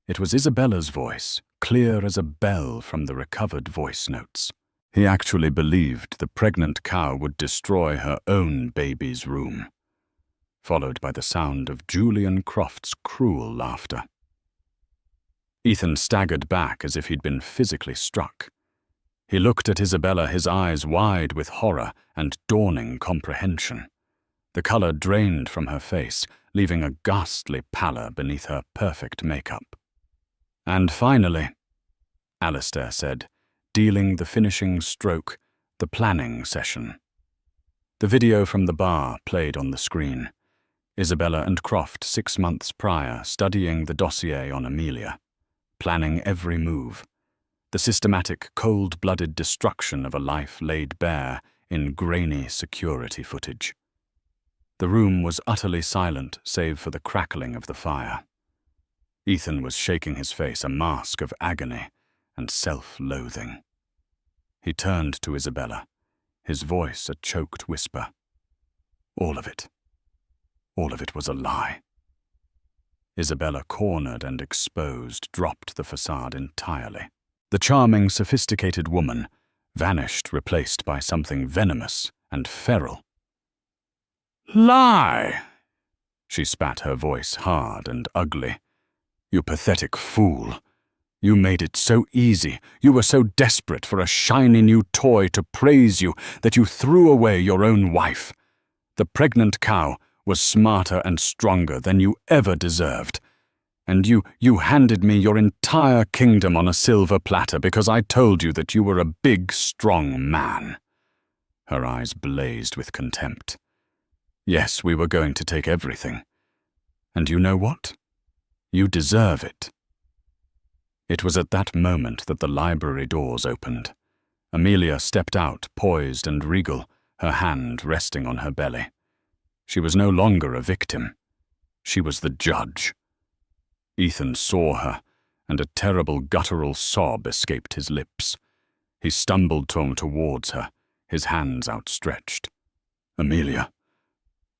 [SPEAKER 1] It was Isabella's voice, clear as a bell from the recovered voice notes. He actually believed the pregnant cow would destroy her own baby's room, followed by the sound of Julian Croft's cruel laughter. Ethan staggered back as if he'd been physically struck. He looked at Isabella, his eyes wide with horror and dawning comprehension. The color drained from her face, leaving a ghastly pallor beneath her perfect makeup. And finally, Alistair said, dealing the finishing stroke, the planning session. The video from the bar played on the screen. Isabella and Croft 6 months prior, studying the dossier on Amelia, planning every move. The systematic, cold-blooded destruction of a life laid bare in grainy security footage. The room was utterly silent save for the crackling of the fire. Ethan was shaking his face, a mask of agony and self-loathing. He turned to Isabella, his voice a choked whisper. All of it was a lie. Isabella, cornered and exposed, dropped the facade entirely. The charming, sophisticated woman vanished, replaced by something venomous and feral. Lie! She spat, her voice hard and ugly. You pathetic fool. You made it so easy. You were so desperate for a shiny new toy to praise you that you threw away your own wife. The pregnant cow was smarter and stronger than you ever deserved. And you handed me your entire kingdom on a silver platter because I told you that you were a big, strong man. Her eyes blazed with contempt. Yes, we were going to take everything. And you know what? You deserve it. It was at that moment that the library doors opened. Amelia stepped out, poised and regal, her hand resting on her belly. She was no longer a victim. She was the judge. Ethan saw her, and a terrible guttural sob escaped his lips. He stumbled towards her, his hands outstretched. Amelia.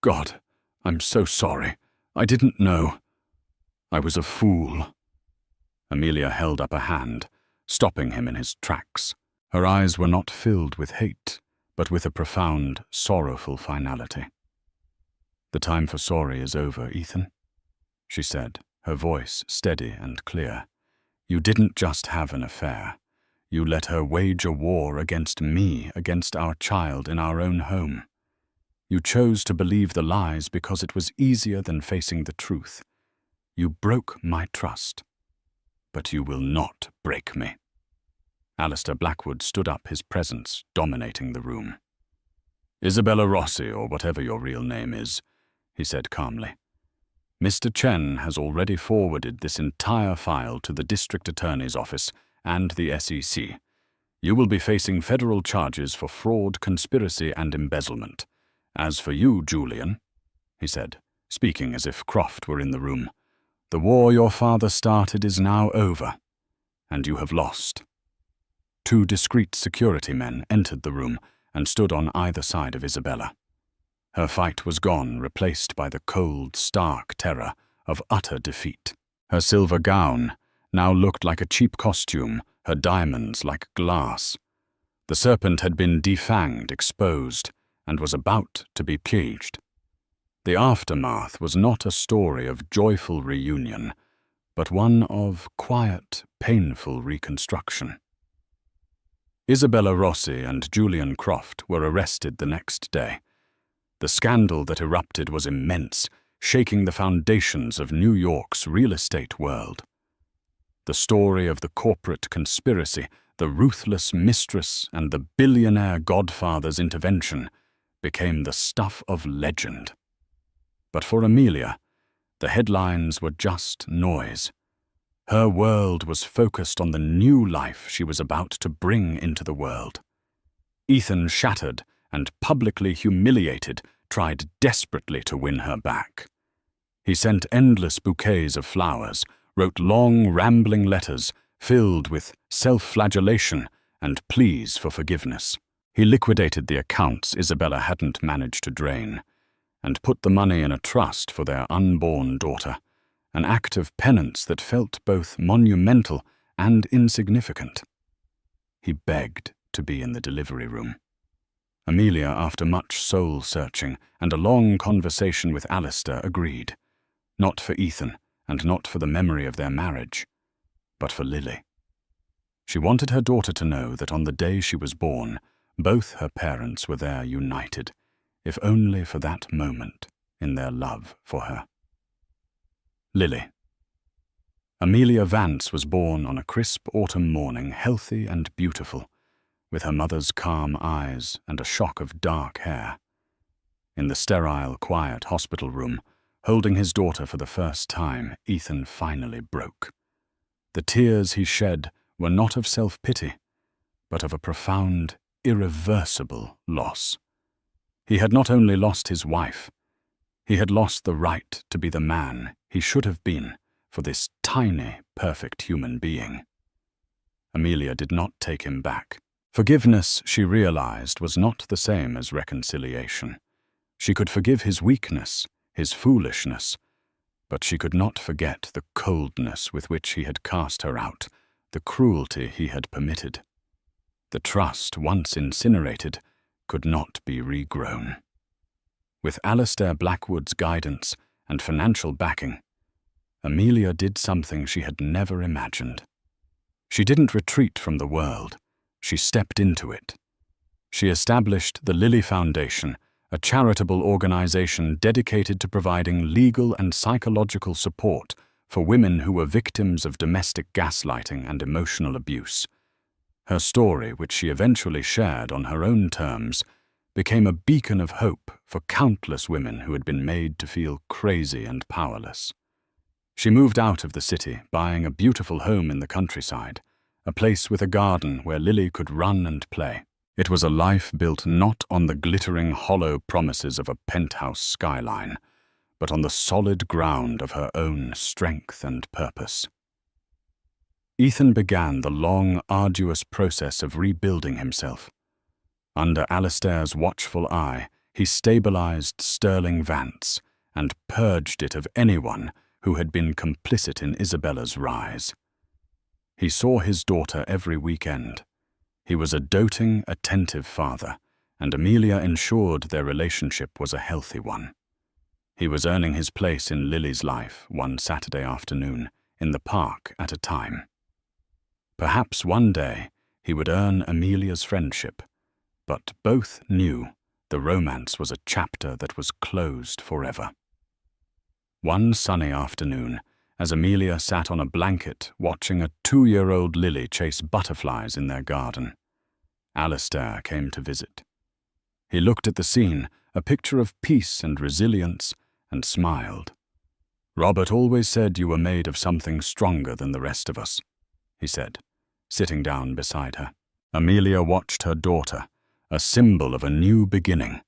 [SPEAKER 1] God, I'm so sorry. I didn't know. I was a fool. Amelia held up a hand, stopping him in his tracks. Her eyes were not filled with hate, but with a profound, sorrowful finality. The time for sorry is over, Ethan, she said, her voice steady and clear. You didn't just have an affair. You let her wage a war against me, against our child in our own home. You chose to believe the lies because it was easier than facing the truth. You broke my trust. But you will not break me. Alistair Blackwood stood up, his presence dominating the room. Isabella Rossi, or whatever your real name is, he said calmly. Mr. Chen has already forwarded this entire file to the District Attorney's Office and the SEC. You will be facing federal charges for fraud, conspiracy, and embezzlement. As for you, Julian, he said, speaking as if Croft were in the room, the war your father started is now over, and you have lost. 2 discreet security men entered the room and stood on either side of Isabella. Her fight was gone, replaced by the cold, stark terror of utter defeat. Her silver gown now looked like a cheap costume, her diamonds like glass. The serpent had been defanged, exposed, and was about to be caged. The aftermath was not a story of joyful reunion, but one of quiet, painful reconstruction. Isabella Rossi and Julian Croft were arrested the next day. The scandal that erupted was immense, shaking the foundations of New York's real estate world. The story of the corporate conspiracy, the ruthless Mistress, and the billionaire Godfather's intervention became the stuff of legend. But for Amelia, the headlines were just noise. Her world was focused on the new life she was about to bring into the world. Ethan, shattered and publicly humiliated, tried desperately to win her back. He sent endless bouquets of flowers, wrote long, rambling letters filled with self-flagellation and pleas for forgiveness. He liquidated the accounts Isabella hadn't managed to drain, and put the money in a trust for their unborn daughter, an act of penance that felt both monumental and insignificant. He begged to be in the delivery room. Amelia, after much soul-searching and a long conversation with Alistair, agreed, not for Ethan and not for the memory of their marriage, but for Lily. She wanted her daughter to know that on the day she was born, both her parents were there united, if only for that moment in their love for her. Lily. Amelia Vance was born on a crisp autumn morning, healthy and beautiful, with her mother's calm eyes and a shock of dark hair. In the sterile, quiet hospital room, holding his daughter for the first time, Ethan finally broke. The tears he shed were not of self-pity, but of a profound, irreversible loss. He had not only lost his wife, he had lost the right to be the man he should have been for this tiny, perfect human being. Amelia did not take him back. Forgiveness, she realized, was not the same as reconciliation. She could forgive his weakness, his foolishness, but she could not forget the coldness with which he had cast her out, the cruelty he had permitted. The trust, once incinerated, could not be regrown. With Alistair Blackwood's guidance and financial backing, Amelia did something she had never imagined. She didn't retreat from the world, she stepped into it. She established the Lily Foundation, a charitable organization dedicated to providing legal and psychological support for women who were victims of domestic gaslighting and emotional abuse. Her story, which she eventually shared on her own terms, became a beacon of hope for countless women who had been made to feel crazy and powerless. She moved out of the city, buying a beautiful home in the countryside, a place with a garden where Lily could run and play. It was a life built not on the glittering, hollow promises of a penthouse skyline, but on the solid ground of her own strength and purpose. Ethan began the long, arduous process of rebuilding himself. Under Alistair's watchful eye, he stabilized Sterling Vance and purged it of anyone who had been complicit in Isabella's rise. He saw his daughter every weekend. He was a doting, attentive father, and Amelia ensured their relationship was a healthy one. He was earning his place in Lily's life one Saturday afternoon, in the park at a time. Perhaps one day he would earn Amelia's friendship, but both knew the romance was a chapter that was closed forever. One sunny afternoon, as Amelia sat on a blanket watching a 2-year-old Lily chase butterflies in their garden, Alistair came to visit. He looked at the scene, a picture of peace and resilience, and smiled. "Robert always said you were made of something stronger than the rest of us," he said, sitting down beside her. Amelia watched her daughter, a symbol of a new beginning,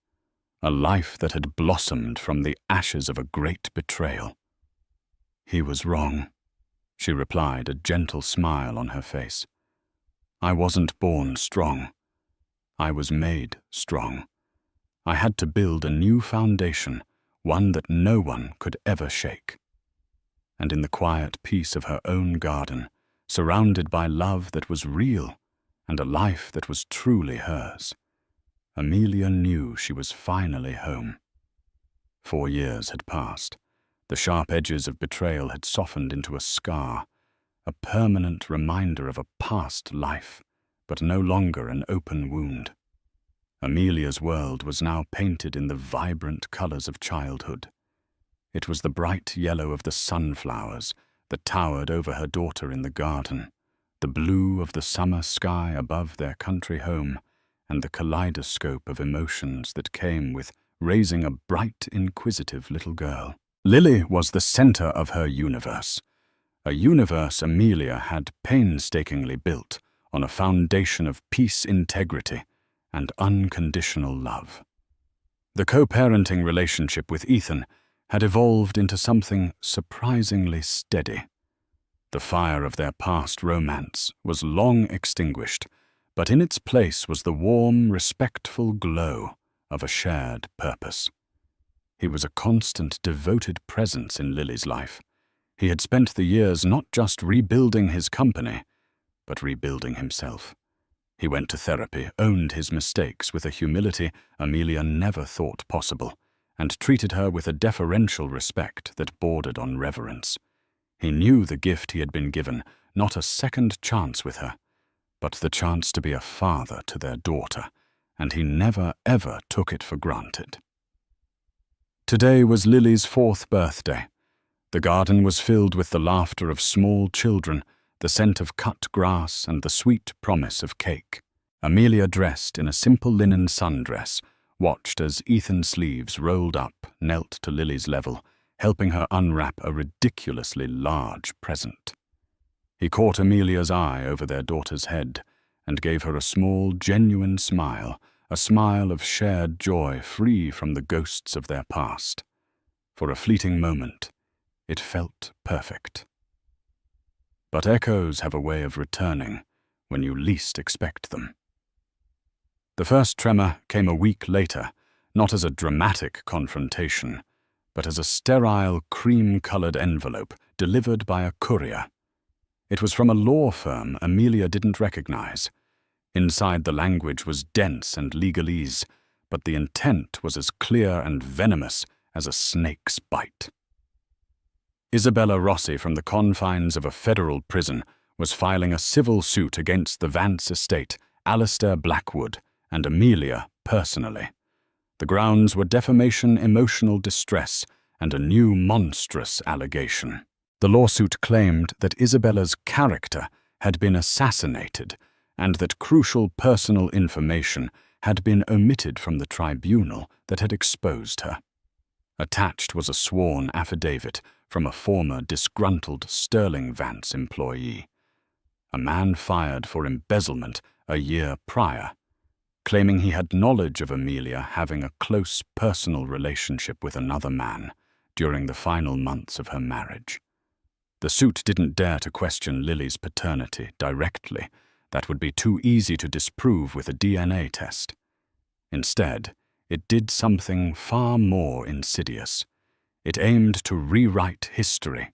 [SPEAKER 1] a life that had blossomed from the ashes of a great betrayal. "He was wrong," she replied, a gentle smile on her face. "I wasn't born strong. I was made strong. I had to build a new foundation, one that no one could ever shake." And in the quiet peace of her own garden, surrounded by love that was real and a life that was truly hers, Amelia knew she was finally home. 4 years had passed. The sharp edges of betrayal had softened into a scar, a permanent reminder of a past life, but no longer an open wound. Amelia's world was now painted in the vibrant colors of childhood. It was the bright yellow of the sunflowers that towered over her daughter in the garden, the blue of the summer sky above their country home, and the kaleidoscope of emotions that came with raising a bright, inquisitive little girl. Lily was the center of her universe, a universe Amelia had painstakingly built on a foundation of peace, integrity, and unconditional love. The co-parenting relationship with Ethan had evolved into something surprisingly steady. The fire of their past romance was long extinguished, but in its place was the warm, respectful glow of a shared purpose. He was a constant, devoted presence in Lily's life. He had spent the years not just rebuilding his company, but rebuilding himself. He went to therapy, owned his mistakes with a humility Amelia never thought possible, and treated her with a deferential respect that bordered on reverence. He knew the gift he had been given, not a second chance with her, but the chance to be a father to their daughter, and he never ever took it for granted. Today was Lily's 4th birthday. The garden was filled with the laughter of small children, the scent of cut grass, and the sweet promise of cake. Amelia, dressed in a simple linen sundress, watched as Ethan's sleeves rolled up, knelt to Lily's level, helping her unwrap a ridiculously large present. He caught Amelia's eye over their daughter's head and gave her a small, genuine smile, a smile of shared joy free from the ghosts of their past. For a fleeting moment, it felt perfect. But echoes have a way of returning when you least expect them. The first tremor came a week later, not as a dramatic confrontation, but as a sterile, cream-colored envelope delivered by a courier. It was from a law firm Amelia didn't recognize. Inside, the language was dense and legalese, but the intent was as clear and venomous as a snake's bite. Isabella Rossi, from the confines of a federal prison, was filing a civil suit against the Vance estate, Alistair Blackwood, and Amelia personally. The grounds were defamation, emotional distress, and a new monstrous allegation. The lawsuit claimed that Isabella's character had been assassinated and that crucial personal information had been omitted from the tribunal that had exposed her. Attached was a sworn affidavit from a former disgruntled Sterling Vance employee, a man fired for embezzlement a year prior, claiming he had knowledge of Amelia having a close personal relationship with another man during the final months of her marriage. The suit didn't dare to question Lily's paternity directly. That would be too easy to disprove with a DNA test. Instead, it did something far more insidious. It aimed to rewrite history.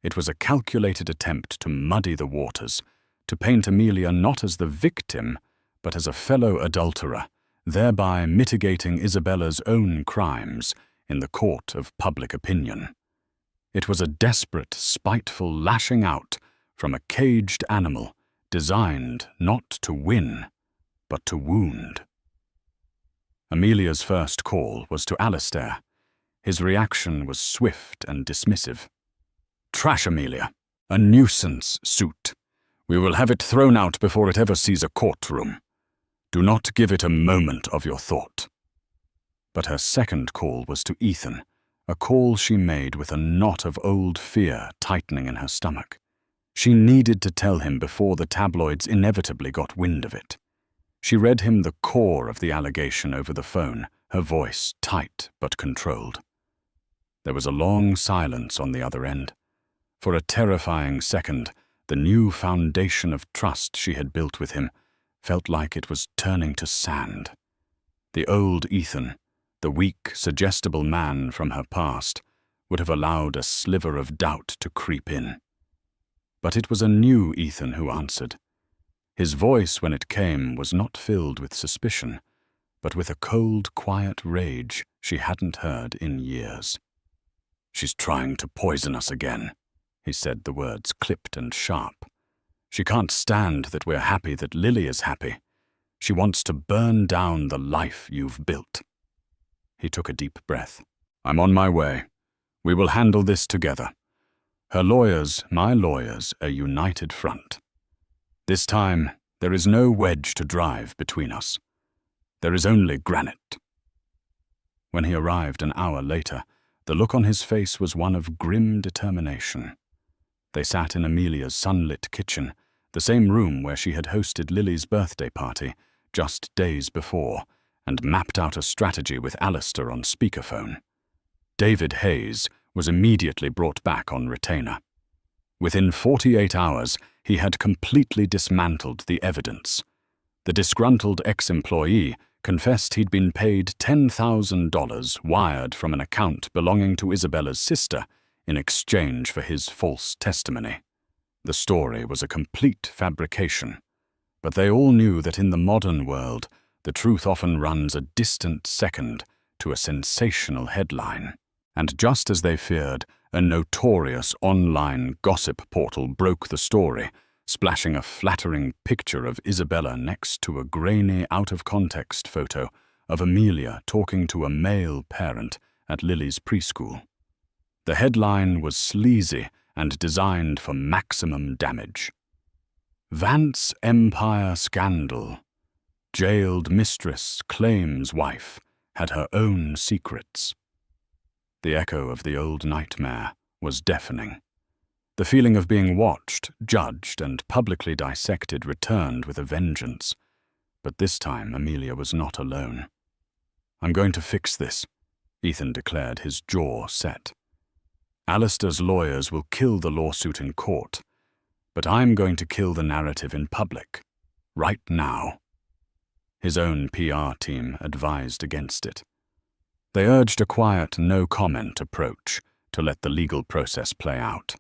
[SPEAKER 1] It was a calculated attempt to muddy the waters, to paint Amelia not as the victim, but as a fellow adulterer, thereby mitigating Isabella's own crimes in the court of public opinion. It was a desperate, spiteful lashing out from a caged animal designed not to win, but to wound. Amelia's first call was to Alistair. His reaction was swift and dismissive. "Trash, Amelia. A nuisance suit. We will have it thrown out before it ever sees a courtroom. Do not give it a moment of your thought." But her second call was to Ethan, a call she made with a knot of old fear tightening in her stomach. She needed to tell him before the tabloids inevitably got wind of it. She read him the core of the allegation over the phone, her voice tight but controlled. There was a long silence on the other end. For a terrifying second, the new foundation of trust she had built with him felt like it was turning to sand. The old Ethan, the weak, suggestible man from her past, would have allowed a sliver of doubt to creep in. But it was a new Ethan who answered. His voice, when it came, was not filled with suspicion, but with a cold, quiet rage she hadn't heard in years. "She's trying to poison us again," he said, the words clipped and sharp. "She can't stand that we're happy that Lily is happy. She wants to burn down the life you've built." He took a deep breath. "I'm on my way. We will handle this together. Her lawyers, my lawyers, a united front. This time, there is no wedge to drive between us. There is only granite." When he arrived an hour later, the look on his face was one of grim determination. They sat in Amelia's sunlit kitchen, the same room where she had hosted Lily's birthday party just days before, and mapped out a strategy with Alistair on speakerphone. David Hayes was immediately brought back on retainer. Within 48 hours, he had completely dismantled the evidence. The disgruntled ex-employee confessed he'd been paid $10,000 wired from an account belonging to Isabella's sister in exchange for his false testimony. The story was a complete fabrication, but they all knew that in the modern world, the truth often runs a distant second to a sensational headline. And just as they feared, a notorious online gossip portal broke the story, splashing a flattering picture of Isabella next to a grainy, out-of-context photo of Amelia talking to a male parent at Lily's preschool. The headline was sleazy and designed for maximum damage. "Vance Empire Scandal. Jailed Mistress claims wife had her own secrets." The echo of the old nightmare was deafening. The feeling of being watched, judged, and publicly dissected returned with a vengeance. But this time Amelia was not alone. "I'm going to fix this," Ethan declared, his jaw set. "Alistair's lawyers will kill the lawsuit in court, but I'm going to kill the narrative in public, right now." His own PR team advised against it. They urged a quiet, no-comment approach to let the legal process play out.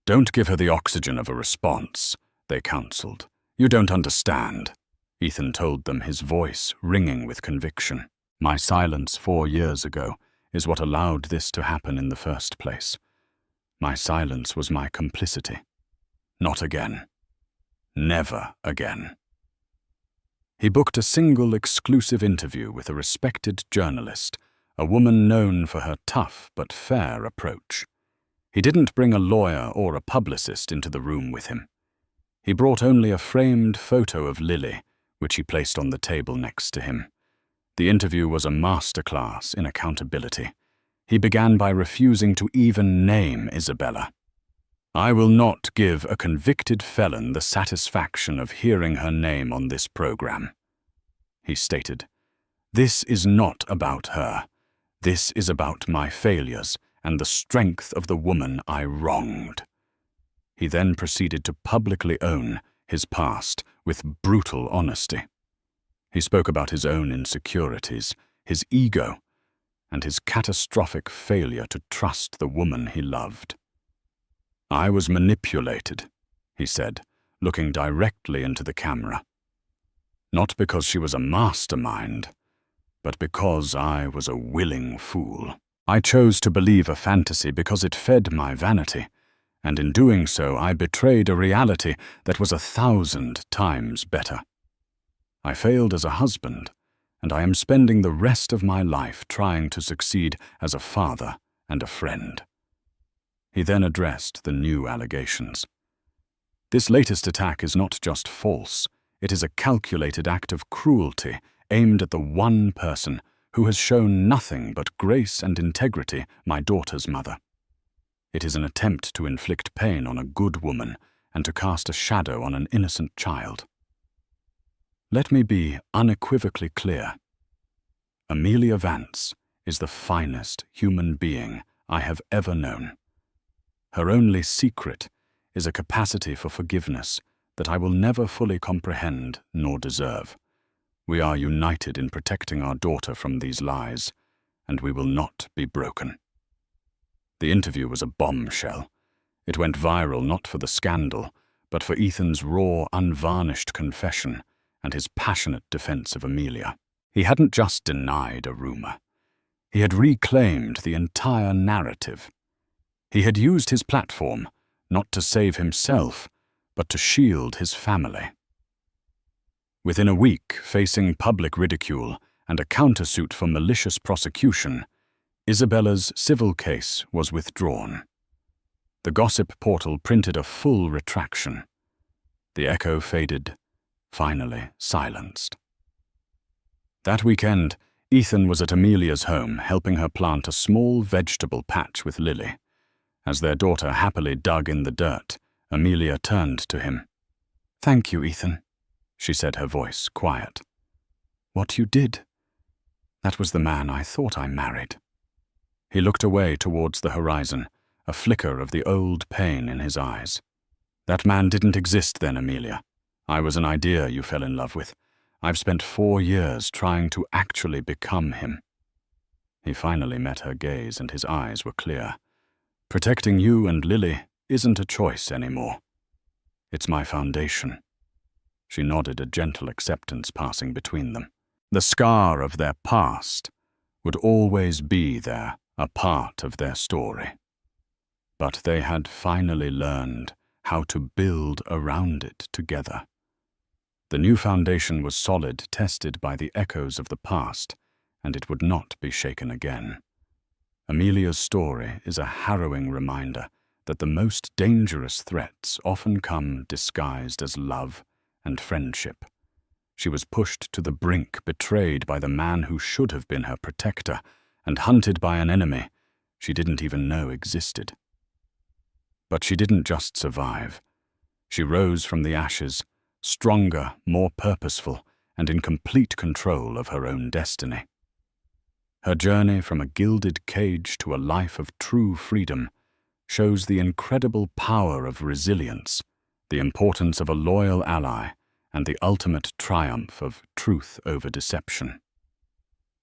[SPEAKER 1] "Don't give her the oxygen of a response," they counseled. "You don't understand," Ethan told them, his voice ringing with conviction. "My silence 4 years ago is what allowed this to happen in the first place. My silence was my complicity. Not again. Never again." He booked a single exclusive interview with a respected journalist, a woman known for her tough but fair approach. He didn't bring a lawyer or a publicist into the room with him. He brought only a framed photo of Lily, which he placed on the table next to him. The interview was a masterclass in accountability. He began by refusing to even name Isabella. "I will not give a convicted felon the satisfaction of hearing her name on this program," he stated. "This is not about her. This is about my failures and the strength of the woman I wronged." He then proceeded to publicly own his past with brutal honesty. He spoke about his own insecurities, his ego, and his catastrophic failure to trust the woman he loved. "I was manipulated," he said, looking directly into the camera. "Not because she was a mastermind, but because I was a willing fool. I chose to believe a fantasy because it fed my vanity, and in doing so I betrayed a reality that was 1,000 times better. I failed as a husband, and I am spending the rest of my life trying to succeed as a father and a friend." He then addressed the new allegations. "This latest attack is not just false, it is a calculated act of cruelty aimed at the one person who has shown nothing but grace and integrity, my daughter's mother. It is an attempt to inflict pain on a good woman and to cast a shadow on an innocent child. Let me be unequivocally clear. Amelia Vance is the finest human being I have ever known. Her only secret is a capacity for forgiveness that I will never fully comprehend nor deserve. We are united in protecting our daughter from these lies, and we will not be broken. The interview was a bombshell. It went viral not for the scandal, but for Ethan's raw, unvarnished confession and his passionate defense of Amelia. He hadn't just denied a rumor. He had reclaimed the entire narrative. He had used his platform not to save himself, but to shield his family. Within a week, facing public ridicule and a countersuit for malicious prosecution, Isabella's civil case was withdrawn. The gossip portal printed a full retraction. The echo faded, finally silenced. That weekend, Ethan was at Amelia's home, helping her plant a small vegetable patch with Lily. As their daughter happily dug in the dirt, Amelia turned to him. "Thank you, Ethan," she said, her voice quiet. "What you did, that was the man I thought I married." He looked away towards the horizon, a flicker of the old pain in his eyes. "That man didn't exist then, Amelia. I was an idea you fell in love with. I've spent 4 years trying to actually become him." He finally met her gaze, and his eyes were clear. "Protecting you and Lily isn't a choice anymore. It's my foundation." She nodded, a gentle acceptance passing between them. The scar of their past would always be there, a part of their story. But they had finally learned how to build around it together. The new foundation was solid, tested by the echoes of the past, and it would not be shaken again. Amelia's story is a harrowing reminder that the most dangerous threats often come disguised as love and friendship. She was pushed to the brink, betrayed by the man who should have been her protector, and hunted by an enemy she didn't even know existed. But she didn't just survive. She rose from the ashes, stronger, more purposeful, and in complete control of her own destiny. Her journey from a gilded cage to a life of true freedom shows the incredible power of resilience, the importance of a loyal ally, and the ultimate triumph of truth over deception.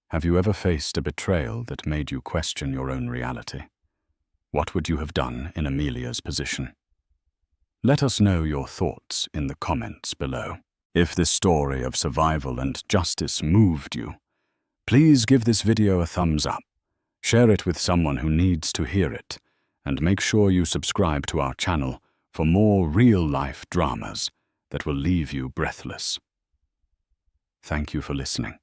[SPEAKER 1] Have you ever faced a betrayal that made you question your own reality? What would you have done in Amelia's position? Let us know your thoughts in the comments below. If this story of survival and justice moved you, please give this video a thumbs up, share it with someone who needs to hear it, and make sure you subscribe to our channel for more real-life dramas that will leave you breathless. Thank you for listening.